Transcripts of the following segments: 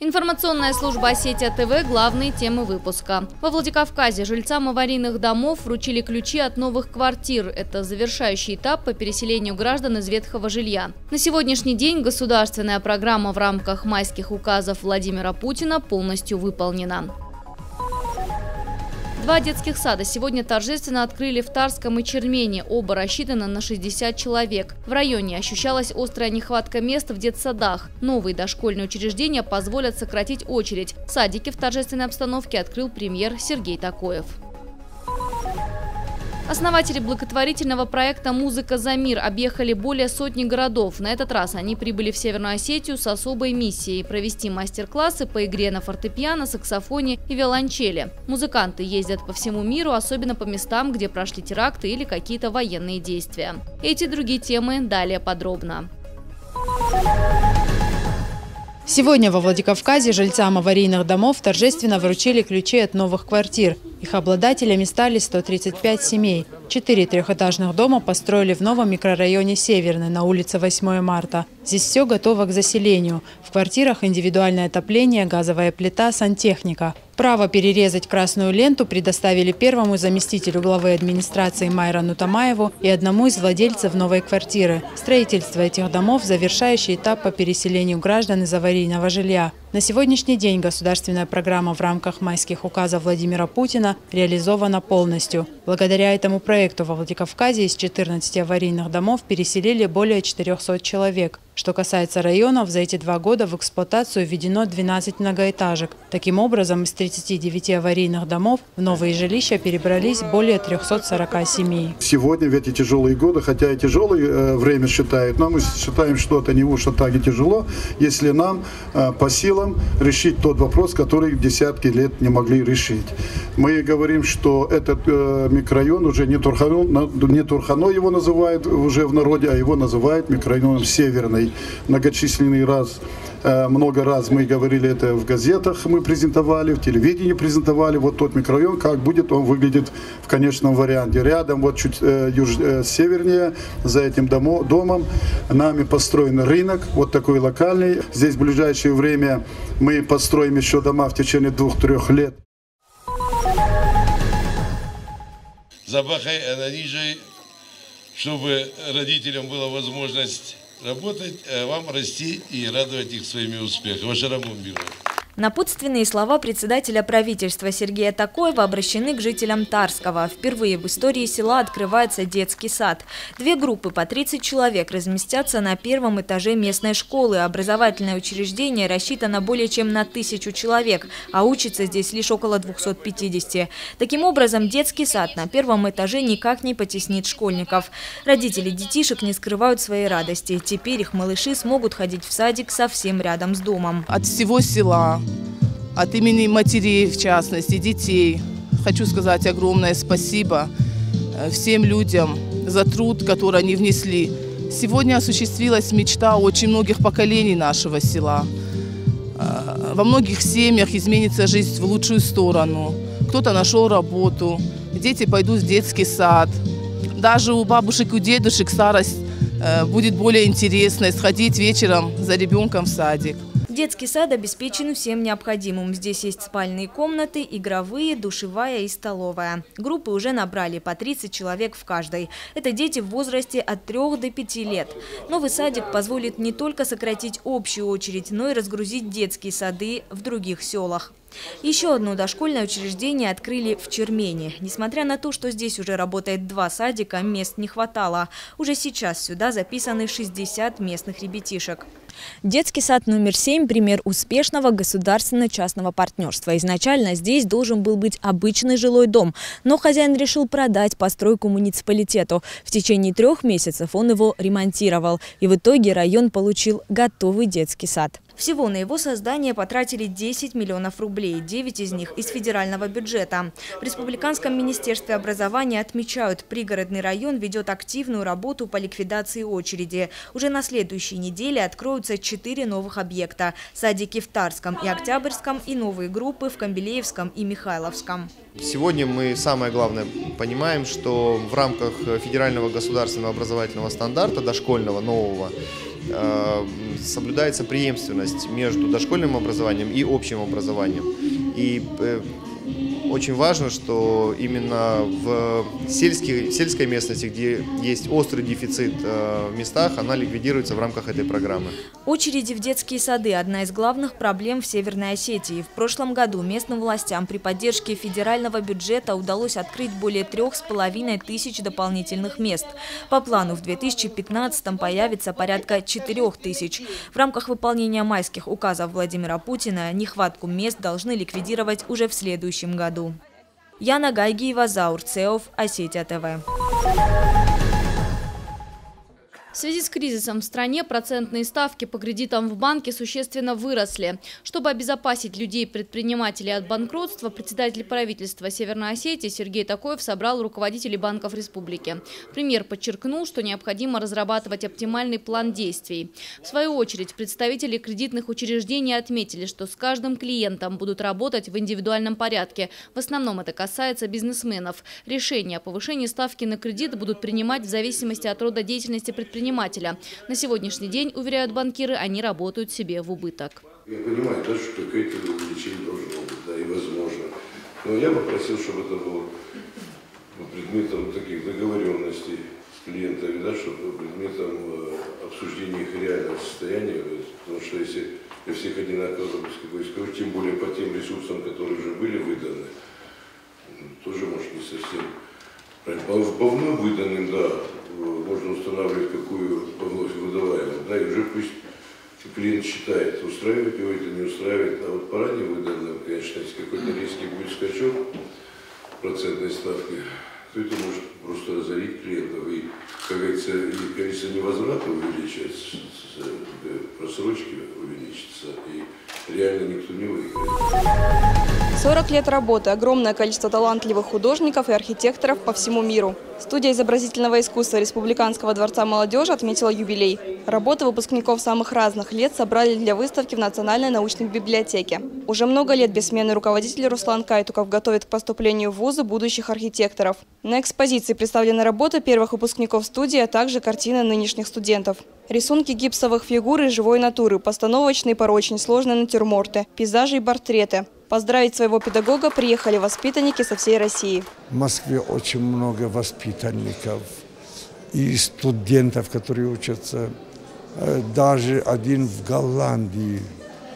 Информационная служба «Осетия ТВ» – главные темы выпуска. Во Владикавказе жильцам аварийных домов вручили ключи от новых квартир. Это завершающий этап по переселению граждан из ветхого жилья. На сегодняшний день государственная программа в рамках майских указов Владимира Путина полностью выполнена. 2 детских сада сегодня торжественно открыли в Тарском и Чермене. Оба рассчитаны на 60 человек. В районе ощущалась острая нехватка мест в детсадах. Новые дошкольные учреждения позволят сократить очередь. Садики в торжественной обстановке открыл премьер Сергей Такоев. Основатели благотворительного проекта «Музыка за мир» объехали более сотни городов. На этот раз они прибыли в Северную Осетию с особой миссией – провести мастер-классы по игре на фортепиано, саксофоне и виолончели. Музыканты ездят по всему миру, особенно по местам, где прошли теракты или какие-то военные действия. Эти и другие темы далее подробно. Сегодня во Владикавказе жильцам аварийных домов торжественно вручили ключи от новых квартир. Их обладателями стали 135 семей. 4 трехэтажных дома построили в новом микрорайоне Северный на улице 8 марта. Здесь все готово к заселению. В квартирах индивидуальное отопление, газовая плита, сантехника. Право перерезать красную ленту предоставили первому заместителю главы администрации Майрану Тамаеву и одному из владельцев новой квартиры. Строительство этих домов – завершающий этап по переселению граждан из аварийного жилья. На сегодняшний день государственная программа в рамках майских указов Владимира Путина реализована полностью. Благодаря этому проекту во Владикавказе из 14 аварийных домов переселили более 400 человек. Что касается районов, за эти 2 года в эксплуатацию введено 12 многоэтажек. Таким образом, из 39 аварийных домов в новые жилища перебрались более 340 семей. Сегодня в эти тяжелые годы, хотя и тяжелое время считают, но мы считаем, что это не уж так и тяжело, если нам по силам решить тот вопрос, который десятки лет не могли решить. Мы говорим, что этот микрорайон уже не Турхано его называют уже в народе, а его называют микрорайоном Северный. Много раз мы говорили это в газетах, мы презентовали, в телевидении презентовали. Вот тот микрорайон, как будет он выглядит в конечном варианте. Рядом, вот чуть севернее, за этим домом, нами построен рынок, вот такой локальный. Здесь в ближайшее время мы построим еще дома в течение 2-3 лет. Забахай Ананижей, чтобы родителям была возможность работать, а вам расти и радовать их своими успехами. Вашарамун биру. Напутственные слова председателя правительства Сергея Такоева обращены к жителям Тарского. Впервые в истории села открывается детский сад. 2 группы по 30 человек разместятся на 1-м этаже местной школы. Образовательное учреждение рассчитано более чем на 1000 человек, а учится здесь лишь около 250. Таким образом, детский сад на 1-м этаже никак не потеснит школьников. Родители детишек не скрывают своей радости. Теперь их малыши смогут ходить в садик совсем рядом с домом. От всего села, от имени матерей, в частности, детей, хочу сказать огромное спасибо всем людям за труд, который они внесли. Сегодня осуществилась мечта очень многих поколений нашего села. Во многих семьях изменится жизнь в лучшую сторону. Кто-то нашел работу, дети пойдут в детский сад. Даже у бабушек и дедушек старость будет более интересной, сходить вечером за ребенком в садик. Детский сад обеспечен всем необходимым. Здесь есть спальные комнаты, игровые, душевая и столовая. Группы уже набрали по 30 человек в каждой. Это дети в возрасте от 3 до 5 лет. Новый садик позволит не только сократить общую очередь, но и разгрузить детские сады в других селах. Еще одно дошкольное учреждение открыли в Чермене. Несмотря на то, что здесь уже работает 2 садика, мест не хватало. Уже сейчас сюда записаны 60 местных ребятишек. Детский сад номер 7 – пример успешного государственно-частного партнерства. Изначально здесь должен был быть обычный жилой дом, но хозяин решил продать постройку муниципалитету. В течение 3 месяцев он его ремонтировал, и в итоге район получил готовый детский сад. Всего на его создание потратили 10 миллионов рублей, 9 из них из федерального бюджета. В Республиканском министерстве образования отмечают, пригородный район ведет активную работу по ликвидации очереди. Уже на следующей неделе откроются 4 новых объекта – садики в Тарском и Октябрьском и новые группы в Камбелеевском и Михайловском. Сегодня мы самое главное понимаем, что в рамках федерального государственного образовательного стандарта дошкольного нового соблюдается преемственность между дошкольным образованием и общим образованием. И очень важно, что именно в сельской местности, где есть острый дефицит в местах, она ликвидируется в рамках этой программы. Очереди в детские сады – одна из главных проблем в Северной Осетии. В прошлом году местным властям при поддержке федерального бюджета удалось открыть более 3500 дополнительных мест. По плану в 2015-м появится порядка 4000. В рамках выполнения майских указов Владимира Путина нехватку мест должны ликвидировать уже в следующем году. Яна Гайгиева, Заур Цеов, Осетия ТВ. В связи с кризисом в стране процентные ставки по кредитам в банке существенно выросли. Чтобы обезопасить людей и предпринимателей от банкротства, председатель правительства Северной Осетии Сергей Такоев собрал руководителей банков республики. Премьер подчеркнул, что необходимо разрабатывать оптимальный план действий. В свою очередь, представители кредитных учреждений отметили, что с каждым клиентом будут работать в индивидуальном порядке. В основном это касается бизнесменов. Решения о повышении ставки на кредит будут принимать в зависимости от рода деятельности предпринимателя. На сегодняшний день, уверяют банкиры, они работают себе в убыток. Я понимаю, да, что какое-то увеличение должно быть, да, и возможно. Но я попросил, чтобы это было предметом таких договоренностей с клиентами, да, чтобы предметом обсуждения их реального состояния. Потому что если для всех одинаково, тем более по тем ресурсам, которые уже были выданы, тоже может не совсем правильно. По вновь выданным, да, можно устанавливать, какую вновь выдаваемую, да, и уже пусть клиент считает, устраивает его это, не устраивает. А вот по ранее выданным, конечно, если какой-то резкий будет скачок процентной ставки, то это может просто разорить клиентов. И, как говорится, количество невозврата увеличивается, просрочки увеличится, и реально никто не выиграет. 40 лет работы, огромное количество талантливых художников и архитекторов по всему миру. Студия изобразительного искусства Республиканского дворца молодежи отметила юбилей. Работы выпускников самых разных лет собрали для выставки в Национальной научной библиотеке. Уже много лет бессменный руководитель Руслан Кайтуков готовит к поступлению в вузы будущих архитекторов. На экспозиции представлены работы первых выпускников студии, а также картины нынешних студентов. Рисунки гипсовых фигур и живой натуры, постановочные и порой очень сложные натюрморты, пейзажи и портреты. Поздравить своего педагога приехали воспитанники со всей России. В Москве очень много воспитанников и студентов, которые учатся. Даже один в Голландии,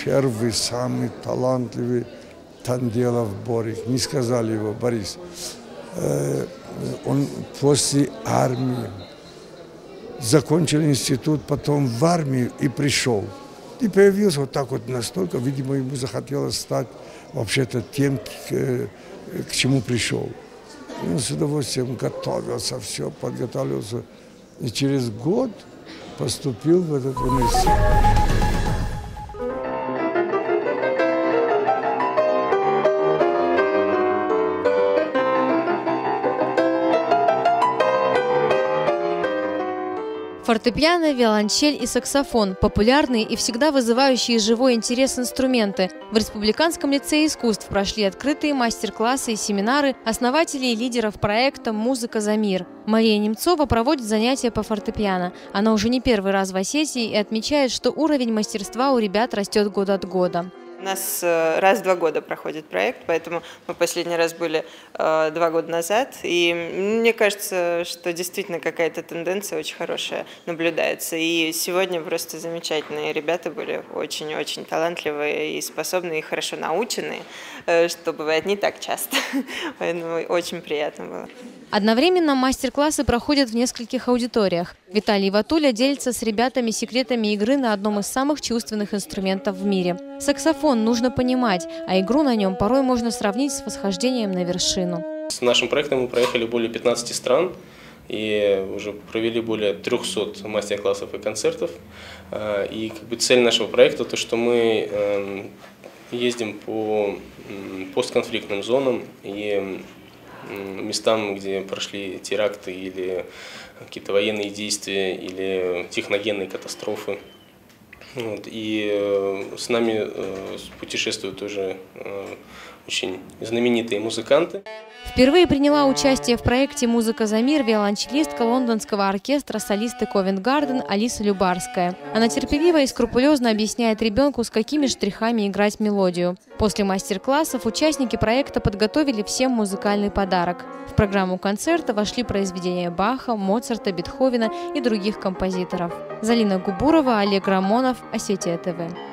первый, самый талантливый Танделов Борис. Не сказали его, Борис. Он после армии закончил институт, потом в армию и пришел. И появился вот так вот настолько, видимо, ему захотелось стать вообще-то тем, к чему пришел. И он с удовольствием готовился, все, подготовился. И через год поступил в этот университет. Фортепиано, виолончель и саксофон – популярные и всегда вызывающие живой интерес инструменты. В Республиканском лицее искусств прошли открытые мастер-классы и семинары основателей и лидеров проекта «Музыка за мир». Мария Немцова проводит занятия по фортепиано. Она уже не первый раз в Осетии и отмечает, что уровень мастерства у ребят растет год от года. У нас раз в 2 года проходит проект, поэтому мы последний раз были 2 года назад. И мне кажется, что действительно какая-то тенденция очень хорошая наблюдается. И сегодня просто замечательные ребята были, очень-очень талантливые и способные, и хорошо наученные, что бывает не так часто. Поэтому очень приятно было. Одновременно мастер-классы проходят в нескольких аудиториях. Виталий Ватуля делится с ребятами секретами игры на одном из самых чувственных инструментов в мире. Саксофон нужно понимать, а игру на нем порой можно сравнить с восхождением на вершину. С нашим проектом мы проехали более 15 стран и уже провели более 300 мастер-классов и концертов. И цель нашего проекта то, что мы ездим по постконфликтным зонам и местам, где прошли теракты или какие-то военные действия или техногенные катастрофы. И с нами путешествуют уже очень знаменитые музыканты. Впервые приняла участие в проекте «Музыка за мир» виолончелистка лондонского оркестра солисты Ковент Гарден Алиса Любарская. Она терпеливо и скрупулезно объясняет ребенку, с какими штрихами играть мелодию. После мастер-классов участники проекта подготовили всем музыкальный подарок. В программу концерта вошли произведения Баха, Моцарта, Бетховена и других композиторов. Залина Губурова, Олег Рамонов, Осетия ТВ.